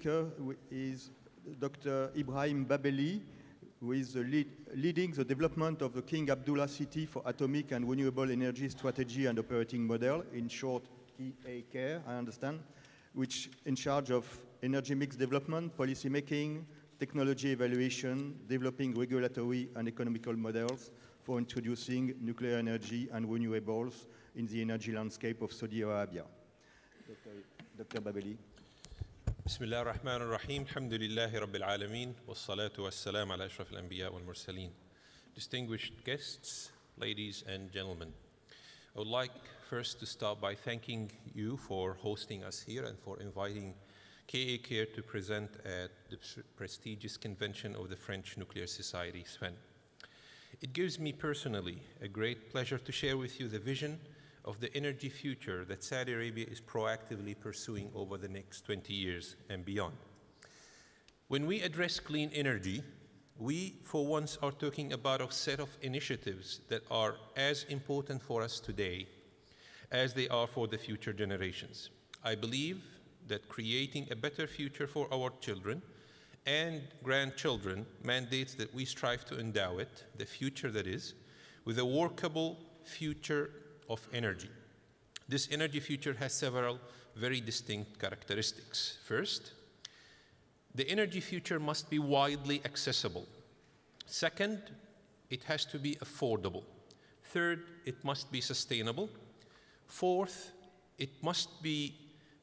speaker is Dr. Ibrahim Babelli, who is leading the development of the King Abdullah City for Atomic and Renewable Energy Strategy and Operating Model, in short, KACARE, I understand, which in charge of energy mix development, policy making, technology evaluation, developing regulatory and economical models for introducing nuclear energy and renewables in the energy landscape of Saudi Arabia. Dr. Babelli. بسم الله الرحمن الرحيم الحمد لله رب العالمين والصلاة والسلام على أشرف الأنبياء والمرسلين. Distinguished guests, ladies and gentlemen, I would like first to start by thanking you for hosting us here and for inviting KACARE to present at the prestigious convention of the French Nuclear Society, Sfen. It gives me personally a great pleasure to share with you the vision of the energy future that Saudi Arabia is proactively pursuing over the next 20 years and beyond. When we address clean energy, we for once are talking about a set of initiatives that are as important for us today as they are for the future generations. I believe that creating a better future for our children and grandchildren mandates that we strive to endow it, the future that is, with a workable future of energy. This energy future has several very distinct characteristics. First, the energy future must be widely accessible. Second, it has to be affordable. Third, it must be sustainable. Fourth, it must be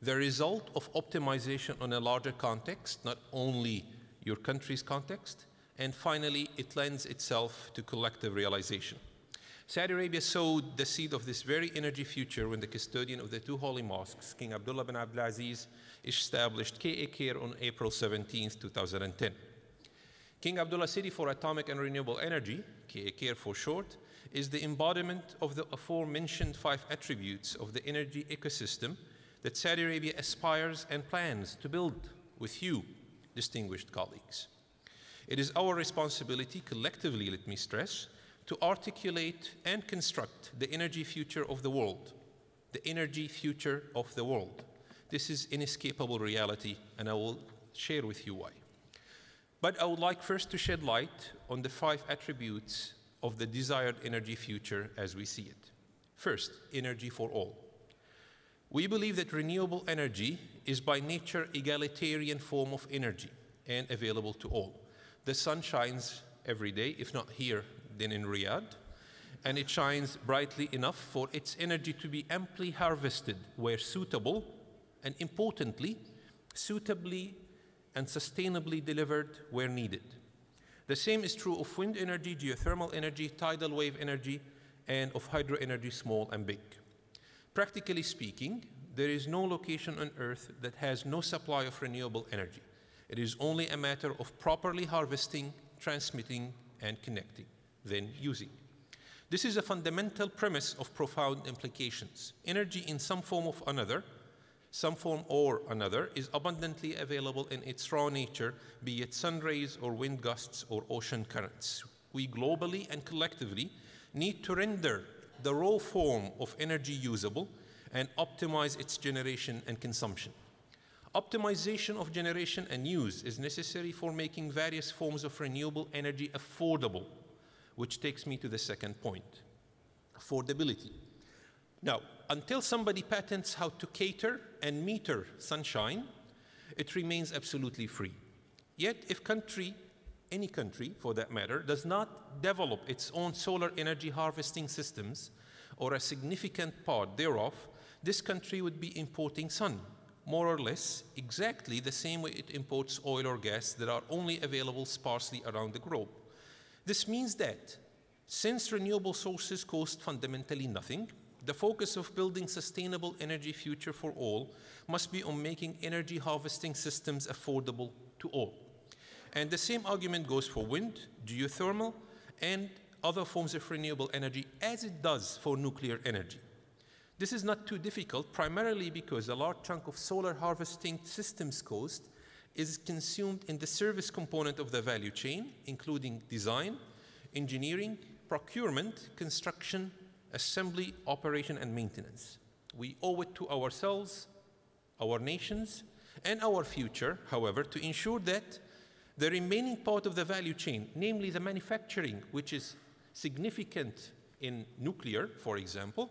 the result of optimization on a larger context, not only your country's context. And finally, it lends itself to collective realization. Saudi Arabia sowed the seed of this very energy future when the custodian of the two holy mosques, King Abdullah bin Abdulaziz, established KACARE on April 17, 2010. King Abdullah City for Atomic and Renewable Energy, KACARE for short, is the embodiment of the aforementioned 5 attributes of the energy ecosystem that Saudi Arabia aspires and plans to build with you, distinguished colleagues. It is our responsibility, collectively, let me stress, to articulate and construct the energy future of the world. The energy future of the world. This is inescapable reality, and I will share with you why. But I would like first to shed light on the 5 attributes of the desired energy future as we see it. First, energy for all. We believe that renewable energy is by nature egalitarian form of energy and available to all. The sun shines every day, if not here, then in Riyadh, and it shines brightly enough for its energy to be amply harvested where suitable, and importantly, suitably and sustainably delivered where needed. The same is true of wind energy, geothermal energy, tidal wave energy, and of hydro energy, small and big. Practically speaking, there is no location on Earth that has no supply of renewable energy. It is only a matter of properly harvesting, transmitting, and connecting, then using. This is a fundamental premise of profound implications. Energy in some form or another, is abundantly available in its raw nature, be it sun rays or wind gusts or ocean currents. We globally and collectively need to render the raw form of energy usable and optimize its generation and consumption. Optimization of generation and use is necessary for making various forms of renewable energy affordable, which takes me to the second point, affordability. Now, until somebody patents how to cater and meter sunshine, it remains absolutely free. Yet, if any country for that matter, does not develop its own solar energy harvesting systems or a significant part thereof, this country would be importing sun, more or less exactly the same way it imports oil or gas that are only available sparsely around the globe. This means that since renewable sources cost fundamentally nothing, the focus of building sustainable energy future for all must be on making energy harvesting systems affordable to all. And the same argument goes for wind, geothermal, and other forms of renewable energy as it does for nuclear energy. This is not too difficult, primarily because a large chunk of solar harvesting systems cost is consumed in the service component of the value chain, including design, engineering, procurement, construction, assembly, operation, and maintenance. We owe it to ourselves, our nations, and our future, however, to ensure that the remaining part of the value chain, namely the manufacturing, which is significant in nuclear, for example,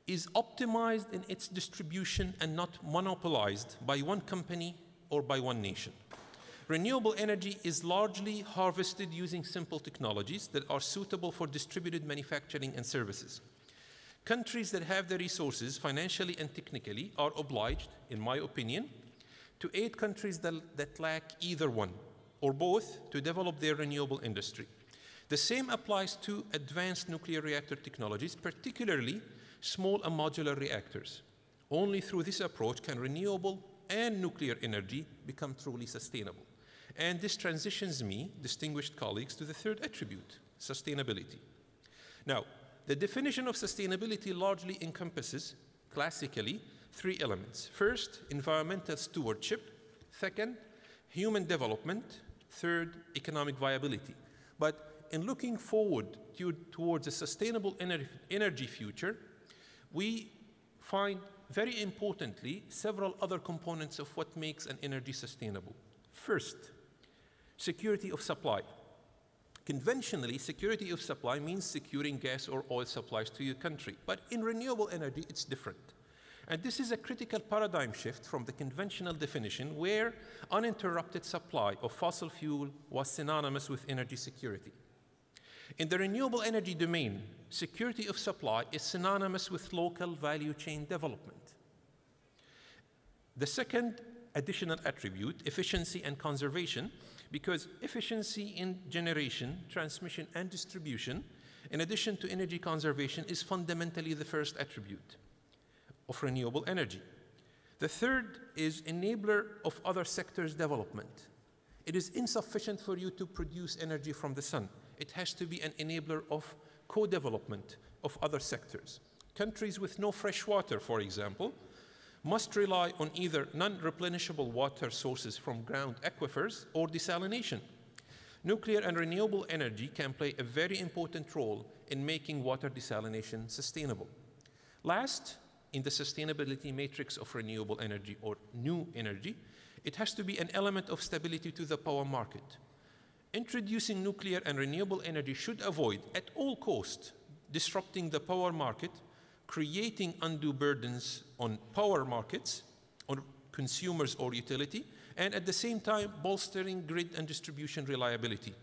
is optimized in its distribution and not monopolized by one company or by one nation. Renewable energy is largely harvested using simple technologies that are suitable for distributed manufacturing and services. Countries that have the resources financially and technically are obliged, in my opinion, to aid countries that lack either one or both to develop their renewable industry. The same applies to advanced nuclear reactor technologies, particularly small and modular reactors. Only through this approach can renewable and nuclear energy become truly sustainable. And this transitions me, distinguished colleagues, to the third attribute, sustainability. Now, the definition of sustainability largely encompasses, classically, three elements. First, environmental stewardship. Second, human development. Third, economic viability. But in looking forward towards a sustainable energy future, we find, very importantly, several other components of what makes an energy sustainable. First, security of supply. Conventionally, security of supply means securing gas or oil supplies to your country. But in renewable energy, it's different. And this is a critical paradigm shift from the conventional definition where uninterrupted supply of fossil fuel was synonymous with energy security. In the renewable energy domain, security of supply is synonymous with local value chain development. The second additional attribute, efficiency and conservation, because efficiency in generation, transmission, and distribution, in addition to energy conservation, is fundamentally the first attribute of renewable energy. The third is enabler of other sectors' development. It is insufficient for you to produce energy from the sun. It has to be an enabler of co-development of other sectors. Countries with no fresh water, for example, must rely on either non-replenishable water sources from ground aquifers or desalination. Nuclear and renewable energy can play a very important role in making water desalination sustainable. Last, in the sustainability matrix of renewable energy or new energy, it has to be an element of stability to the power market. Introducing nuclear and renewable energy should avoid, at all costs, disrupting the power market, creating undue burdens on power markets, on consumers or utility, and at the same time bolstering grid and distribution reliability.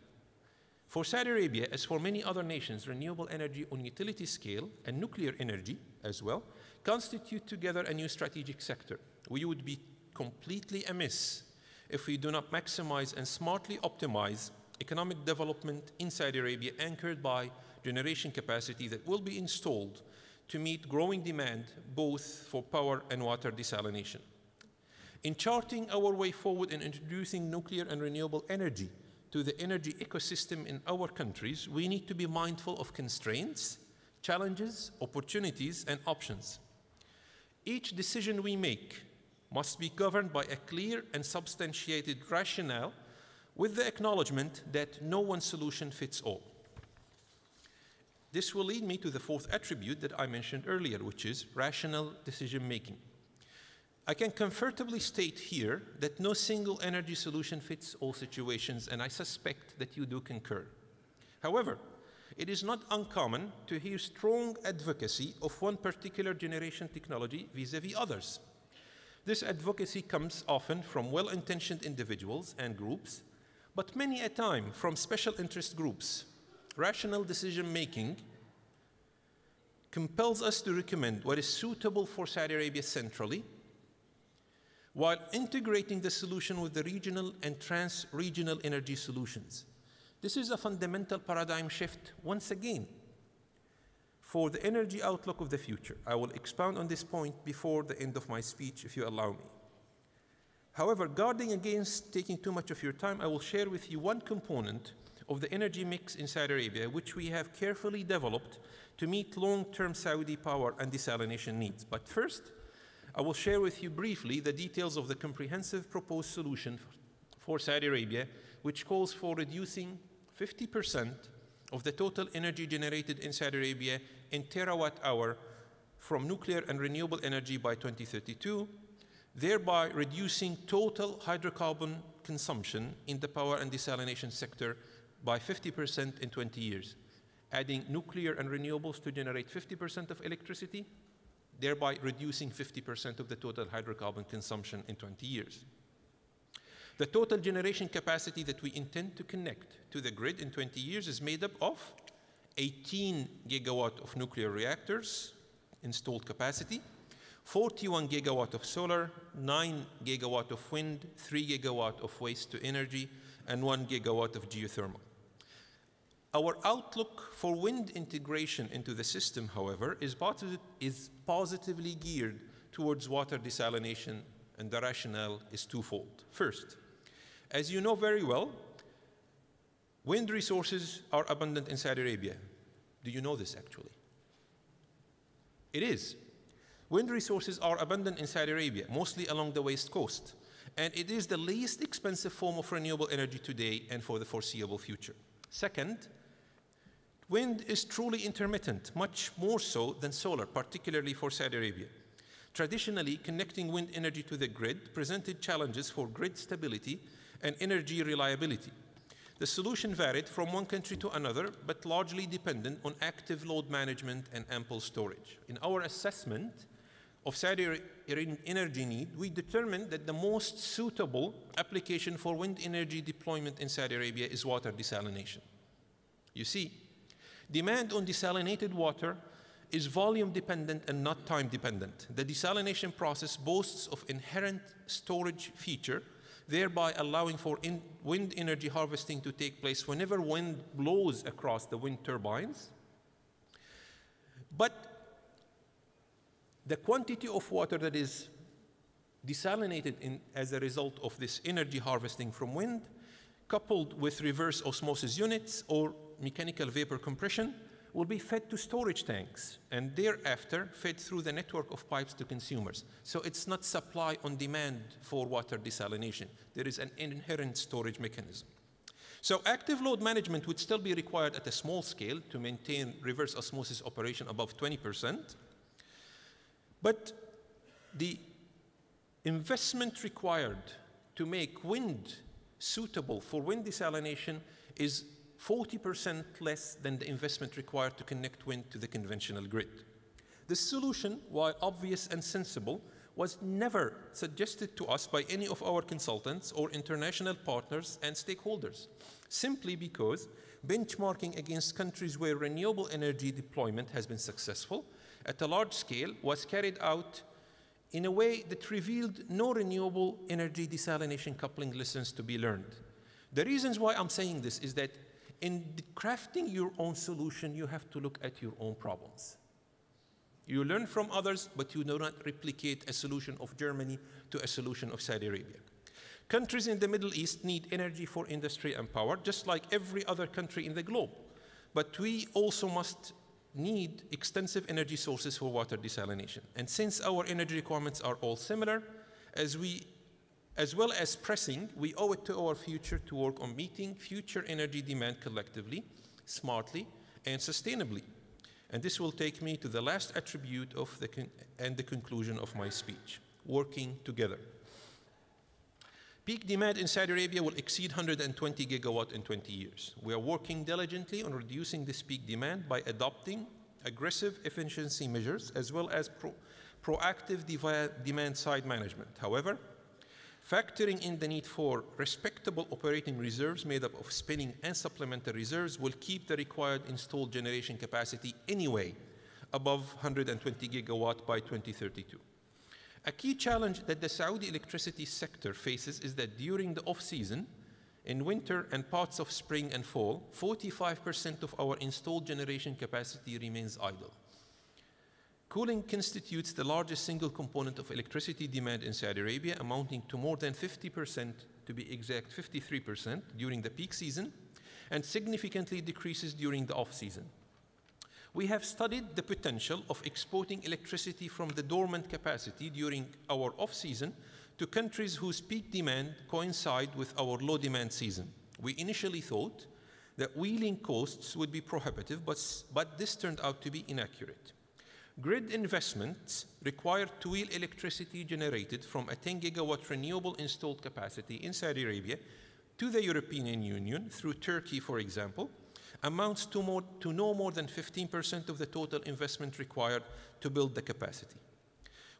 For Saudi Arabia, as for many other nations, renewable energy on utility scale and nuclear energy as well constitute together a new strategic sector. We would be completely amiss if we do not maximize and smartly optimize economic development in Saudi Arabia anchored by generation capacity that will be installed to meet growing demand both for power and water desalination. In charting our way forward in introducing nuclear and renewable energy to the energy ecosystem in our countries, we need to be mindful of constraints, challenges, opportunities, and options. Each decision we make must be governed by a clear and substantiated rationale with the acknowledgement that no one solution fits all. This will lead me to the fourth attribute that I mentioned earlier, which is rational decision-making. I can comfortably state here that no single energy solution fits all situations, and I suspect that you do concur. However, it is not uncommon to hear strong advocacy of one particular generation technology vis-à-vis others. This advocacy comes often from well-intentioned individuals and groups, but many a time from special interest groups. Rational decision-making compels us to recommend what is suitable for Saudi Arabia centrally, while integrating the solution with the regional and trans-regional energy solutions. This is a fundamental paradigm shift, once again, for the energy outlook of the future. I will expound on this point before the end of my speech, if you allow me. However, guarding against taking too much of your time, I will share with you one component of the energy mix in Saudi Arabia, which we have carefully developed to meet long-term Saudi power and desalination needs. But first, I will share with you briefly the details of the comprehensive proposed solution for Saudi Arabia, which calls for reducing 50% of the total energy generated in Saudi Arabia in terawatt-hour from nuclear and renewable energy by 2032 thereby reducing total hydrocarbon consumption in the power and desalination sector by 50% in 20 years, adding nuclear and renewables to generate 50% of electricity, thereby reducing 50% of the total hydrocarbon consumption in 20 years. The total generation capacity that we intend to connect to the grid in 20 years is made up of 18 gigawatt of nuclear reactors, installed capacity, 41 gigawatt of solar, 9 gigawatt of wind, 3 gigawatt of waste to energy, and 1 gigawatt of geothermal. Our outlook for wind integration into the system, however, is positively geared towards water desalination, and the rationale is twofold. First, as you know very well, wind resources are abundant in Saudi Arabia. Do you know this actually? It is. Wind resources are abundant in Saudi Arabia, mostly along the west coast, and it is the least expensive form of renewable energy today and for the foreseeable future. Second, wind is truly intermittent, much more so than solar, particularly for Saudi Arabia. Traditionally, connecting wind energy to the grid presented challenges for grid stability and energy reliability. The solution varied from one country to another, but largely dependent on active load management and ample storage. In our assessment of Saudi energy need, we determined that the most suitable application for wind energy deployment in Saudi Arabia is water desalination. You see, demand on desalinated water is volume dependent and not time dependent. The desalination process boasts of inherent storage feature, thereby allowing for wind energy harvesting to take place whenever wind blows across the wind turbines. But the quantity of water that is desalinated as a result of this energy harvesting from wind, coupled with reverse osmosis units or mechanical vapor compression, will be fed to storage tanks and thereafter fed through the network of pipes to consumers. So it's not supply on demand for water desalination. There is an inherent storage mechanism. So active load management would still be required at a small scale to maintain reverse osmosis operation above 20%. But the investment required to make wind suitable for wind desalination is 40% less than the investment required to connect wind to the conventional grid. This solution, while obvious and sensible, was never suggested to us by any of our consultants or international partners and stakeholders, simply because benchmarking against countries where renewable energy deployment has been successful at a large scale was carried out in a way that revealed no renewable energy desalination coupling lessons to be learned. The reasons why I'm saying this is that in crafting your own solution, you have to look at your own problems. You learn from others, but you do not replicate a solution of Germany to a solution of Saudi Arabia. Countries in the Middle East need energy for industry and power, just like every other country in the globe. But we also must need extensive energy sources for water desalination. And since our energy requirements are all similar, as well as pressing, we owe it to our future to work on meeting future energy demand collectively, smartly, and sustainably. And this will take me to the last attribute of the conclusion of my speech, working together. Peak demand in Saudi Arabia will exceed 120 gigawatt in 20 years. We are working diligently on reducing this peak demand by adopting aggressive efficiency measures as well as proactive demand side management. However, factoring in the need for respectable operating reserves made up of spinning and supplementary reserves will keep the required installed generation capacity anyway above 120 gigawatt by 2032. A key challenge that the Saudi electricity sector faces is that during the off-season, in winter and parts of spring and fall, 45% of our installed generation capacity remains idle. Cooling constitutes the largest single component of electricity demand in Saudi Arabia, amounting to more than 50%, to be exact 53% during the peak season, and significantly decreases during the off-season. We have studied the potential of exporting electricity from the dormant capacity during our off-season to countries whose peak demand coincide with our low demand season. We initially thought that wheeling costs would be prohibitive, but this turned out to be inaccurate. Grid investments require to wheel electricity generated from a 10 gigawatt renewable installed capacity in Saudi Arabia to the European Union through Turkey, for example, amounts to no more than 15% of the total investment required to build the capacity.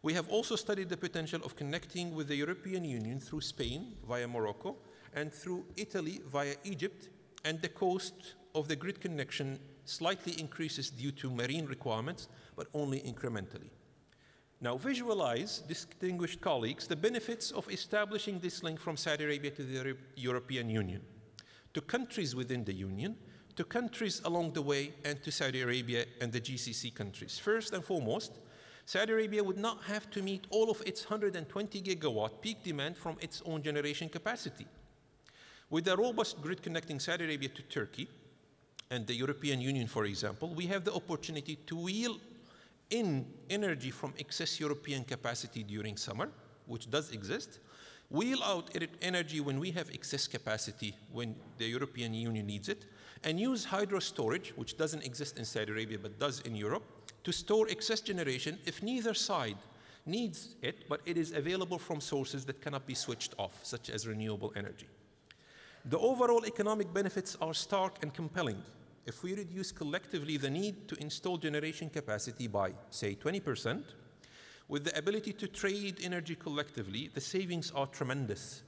We have also studied the potential of connecting with the European Union through Spain via Morocco and through Italy via Egypt, and the cost of the grid connection slightly increases due to marine requirements, but only incrementally. Now visualize, distinguished colleagues, the benefits of establishing this link from Saudi Arabia to the European Union, to countries within the Union, to countries along the way, and to Saudi Arabia and the GCC countries. First and foremost, Saudi Arabia would not have to meet all of its 120 gigawatt peak demand from its own generation capacity. With a robust grid connecting Saudi Arabia to Turkey and the European Union, for example, we have the opportunity to wheel in energy from excess European capacity during summer, which does exist, wheel out energy when we have excess capacity when the European Union needs it, and use hydro storage, which doesn't exist in Saudi Arabia but does in Europe, to store excess generation if neither side needs it, but it is available from sources that cannot be switched off, such as renewable energy. The overall economic benefits are stark and compelling. If we reduce collectively the need to install generation capacity by, say, 20%, with the ability to trade energy collectively, the savings are tremendous.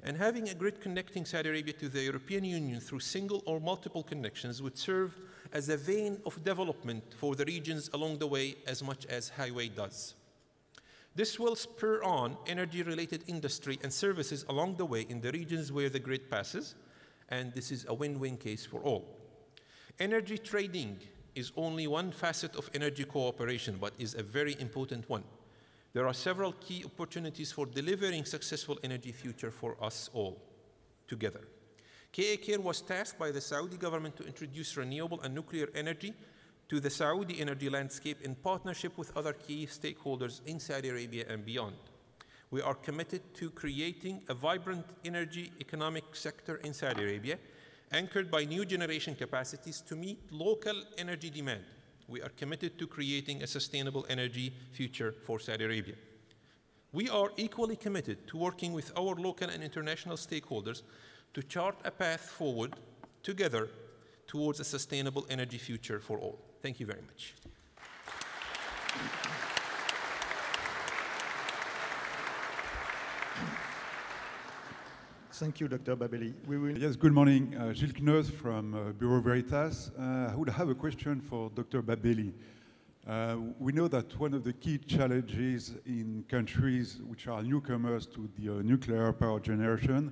And having a grid connecting Saudi Arabia to the European Union through single or multiple connections would serve as a vein of development for the regions along the way as much as highway does. This will spur on energy-related industry and services along the way in the regions where the grid passes, and this is a win-win case for all. Energy trading is only one facet of energy cooperation, but is a very important one. There are several key opportunities for delivering successful energy future for us all together. KAK was tasked by the Saudi government to introduce renewable and nuclear energy to the Saudi energy landscape in partnership with other key stakeholders in Saudi Arabia and beyond. We are committed to creating a vibrant energy economic sector in Saudi Arabia, anchored by new generation capacities to meet local energy demand. We are committed to creating a sustainable energy future for Saudi Arabia. We are equally committed to working with our local and international stakeholders to chart a path forward together towards a sustainable energy future for all. Thank you very much. Thank you, Dr. Babelli. Yes, good morning. Gilles Kneus from Bureau Veritas. I would have a question for Dr. Babelli. We know that one of the key challenges in countries which are newcomers to the nuclear power generation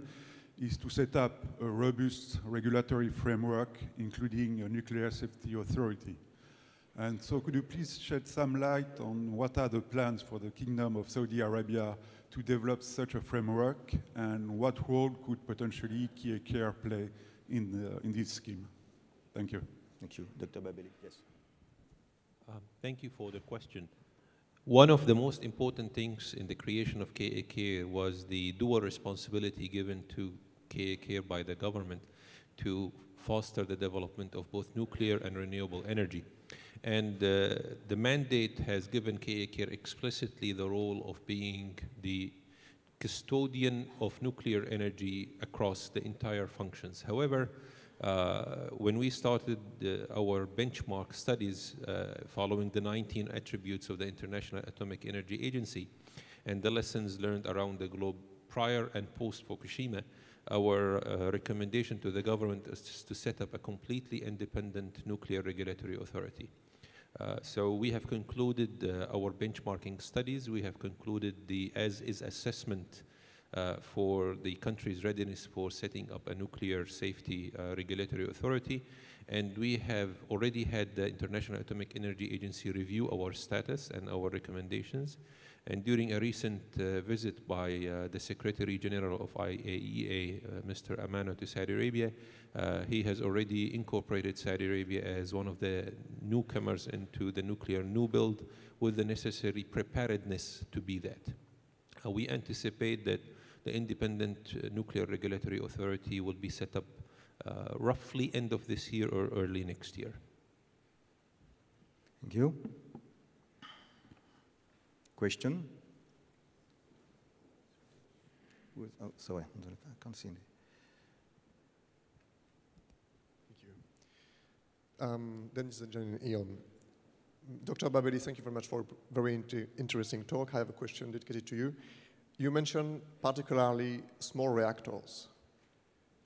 is to set up a robust regulatory framework, including a nuclear safety authority. And so could you please shed some light on what are the plans for the Kingdom of Saudi Arabia to develop such a framework, and what role could potentially KAK play in this scheme? Thank you. Thank you. Dr. Babelli, yes. Thank you for the question. One of the most important things in the creation of KAK was the dual responsibility given to KAK by the government to foster the development of both nuclear and renewable energy. And the mandate has given KAK explicitly the role of being the custodian of nuclear energy across the entire functions. However, when we started our benchmark studies following the 19 attributes of the International Atomic Energy Agency and the lessons learned around the globe prior and post-Fukushima, our recommendation to the government is to set up a completely independent nuclear regulatory authority. So we have concluded our benchmarking studies. We have concluded the as-is assessment for the country's readiness for setting up a nuclear safety regulatory authority. And we have already had the International Atomic Energy Agency review our status and our recommendations. And during a recent visit by the Secretary General of IAEA, Mr. Amano, to Saudi Arabia, he has already incorporated Saudi Arabia as one of the newcomers into the nuclear new build with the necessary preparedness to be that. We anticipate that the independent nuclear regulatory authority will be set up roughly end of this year or early next year. Thank you. question. Oh, sorry, I can't see any. Ladies and gentlemen, Ian. Dr. Babelli, thank you very much for a very interesting talk. I have a question dedicated to you. You mentioned particularly small reactors.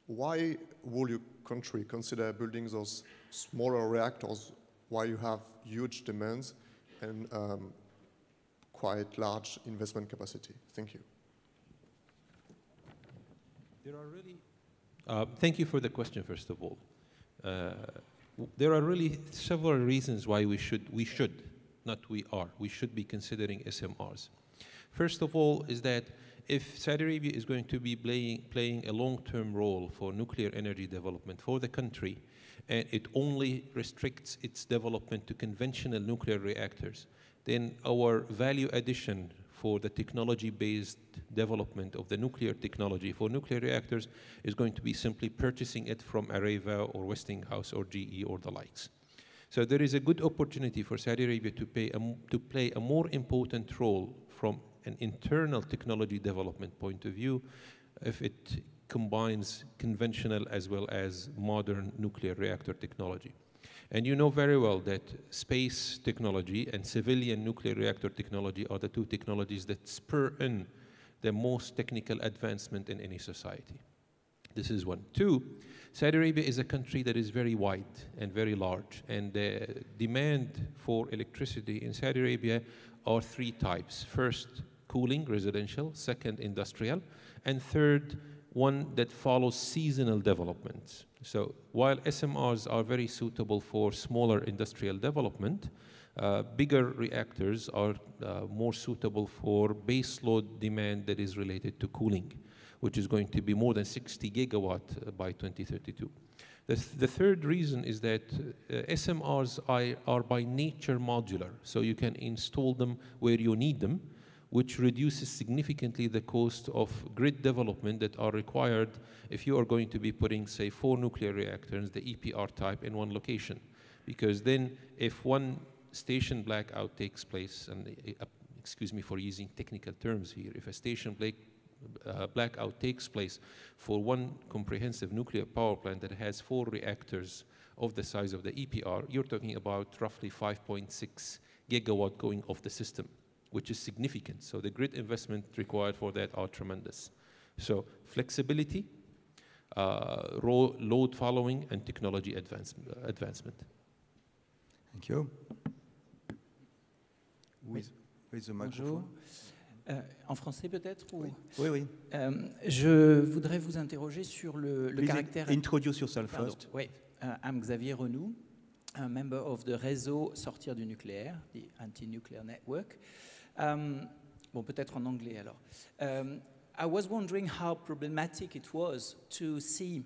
Why will your country consider building those smaller reactors while you have huge demands and quite large investment capacity? Thank you. There are really, thank you for the question, first of all. There are really several reasons why we should, we should be considering SMRs. First of all is that if Saudi Arabia is going to be playing a long-term role for nuclear energy development for the country, and it only restricts its development to conventional nuclear reactors, then our value addition for the technology-based development of the nuclear technology for nuclear reactors is going to be simply purchasing it from Areva or Westinghouse or GE or the likes. So there is a good opportunity for Saudi Arabia to play a more important role from an internal technology development point of view if it combines conventional as well as modern nuclear reactor technology. And you know very well that space technology and civilian nuclear reactor technology are the two technologies that spur in the most technical advancement in any society. This is one. Two, Saudi Arabia is a country that is very wide and very large, and the demand for electricity in Saudi Arabia are three types. First, cooling, residential. Second, industrial. And third, one that follows seasonal developments. So while SMRs are very suitable for smaller industrial development, bigger reactors are more suitable for baseload demand that is related to cooling, which is going to be more than 60 gigawatt by 2032. The third reason is that SMRs are by nature modular, so you can install them where you need them, which reduces significantly the cost of grid development that are required if you are going to be putting, say, 4 nuclear reactors, the EPR type, in one location. Because then if one station blackout takes place, and excuse me for using technical terms here, if a station blackout takes place for one comprehensive nuclear power plant that has 4 reactors of the size of the EPR, you're talking about roughly 5.6 gigawatt going off the system, which is significant. So the grid investment required for that are tremendous. So flexibility, load following, and technology advancement. Thank you. With the microphone. En français peut-être ou... Oui. Je voudrais vous interroger sur le caractère... Introduce yourself first. Oui, I'm Xavier Renou, un member of the réseau Sortir du nucléaire, the Anti-Nuclear Network. Bon, peut-être en anglais alors. I was wondering how problematic it was to see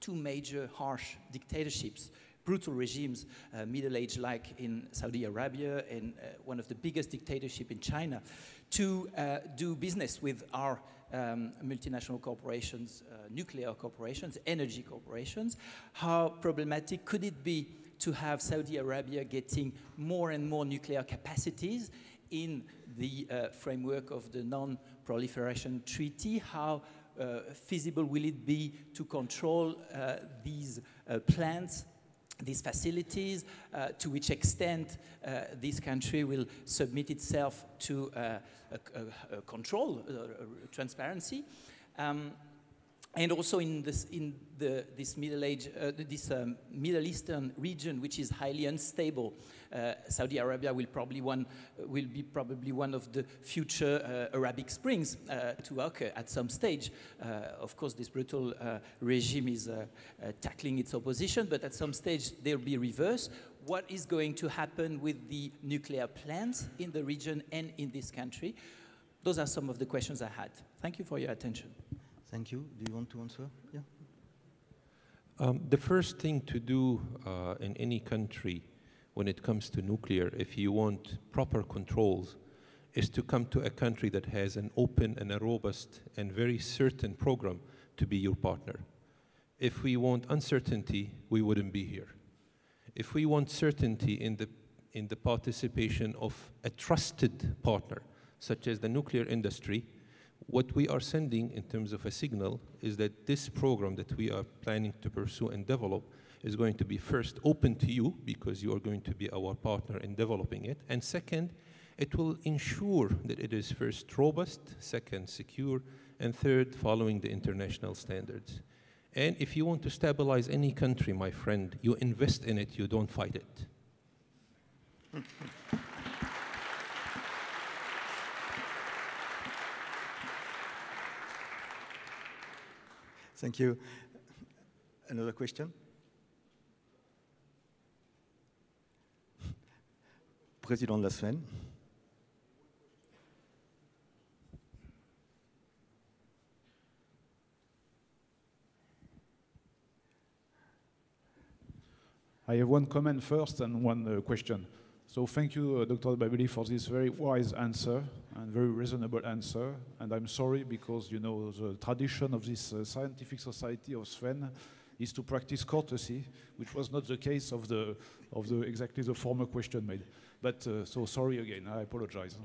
2 major harsh dictatorships, brutal regimes, Middle Age like in Saudi Arabia and one of the biggest dictatorships in China, to do business with our multinational corporations, nuclear corporations, energy corporations. How problematic could it be to have Saudi Arabia getting more and more nuclear capacities in the framework of the Non-Proliferation Treaty? How feasible will it be to control these plants, these facilities, to which extent this country will submit itself to control, transparency, and also in this Middle Eastern region, which is highly unstable. Saudi Arabia will be probably one of the future Arabic Springs to occur at some stage. Of course, this brutal regime is tackling its opposition, but at some stage there'll be reverse. What is going to happen with the nuclear plants in the region and in this country? Those are some of the questions I had. Thank you for your attention. Thank you. Do you want to answer? Yeah. The first thing to do in any country when it comes to nuclear, if you want proper controls, is to come to a country that has an open and a robust and very certain program to be your partner. If we want uncertainty, we wouldn't be here. If we want certainty in in the participation of a trusted partner, such as the nuclear industry, what we are sending in terms of a signal is that this program that we are planning to pursue and develop is going to be first open to you because you are going to be our partner in developing it. And second, it will ensure that it is first robust, second secure, and third following the international standards. And if you want to stabilize any country, my friend, you invest in it, you don't fight it. Thank you. Another question? Président de la Sfen. I have one comment first and one question. So thank you, Dr. Babelli, for this very wise answer and very reasonable answer. And I'm sorry because, you know, the tradition of this scientific society of Sfen is to practice courtesy, which was not the case of exactly the former question made. But so sorry again, I apologize.